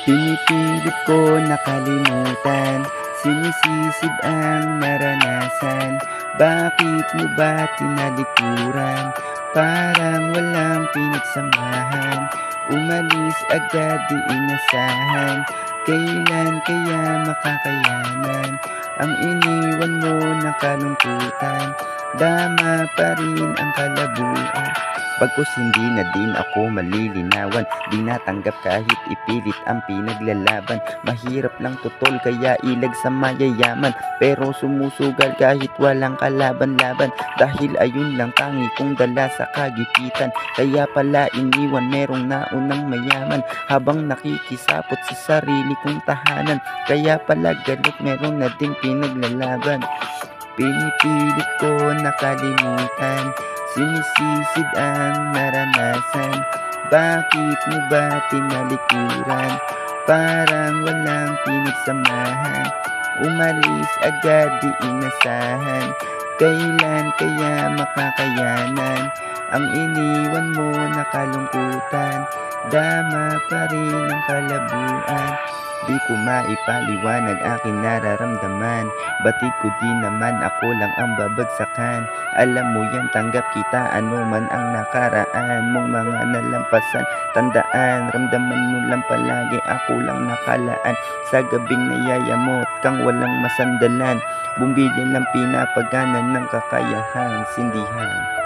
Pinipilit ko nakalimutan, sinisisid ang naranasan. Bakit mo ba tinalikuran? Parang walang pinagsamahan. Umalis agad di inasahan. Kailan kaya makakayanan? Ang iniwan mo na kalungkutan, dama pa rin ang kalabuan. Bagkus hindi na din ako malilinawan, di natanggap kahit ipilit ang pinaglalaban. Mahirap lang tutol kaya ilag sa mayayaman, pero sumusugal kahit walang kalaban-laban. Dahil ayun lang tangi kong dala sa kagipitan, kaya pala iniwan merong naunang mayaman. Habang nakikisapot sa sarili kong tahanan, kaya pala galit merong na ding pinaglalaban. Pinipilit ko nakalimutan, sinisisid ang naranasan. Bakit mo ba tinalikuran? Parang walang pinagsamahan. Umalis agad di inasahan. Kailan kaya makakayanan? Ang iniwan mo na kalungkutan, dama pa rin ang kalabuan. Di ko maipaliwanag aking nararamdaman, batid ko di naman ako lang ang babagsakan. Alam mo yan, tanggap kita ano man ang nakaraan mong mga nalampasan. Tandaan, ramdaman mo lang palagi, ako lang nakalaan. Sa gabing nayayamot kang walang masandalan, bumili lang pinapaganan ng kakayahang sindihan.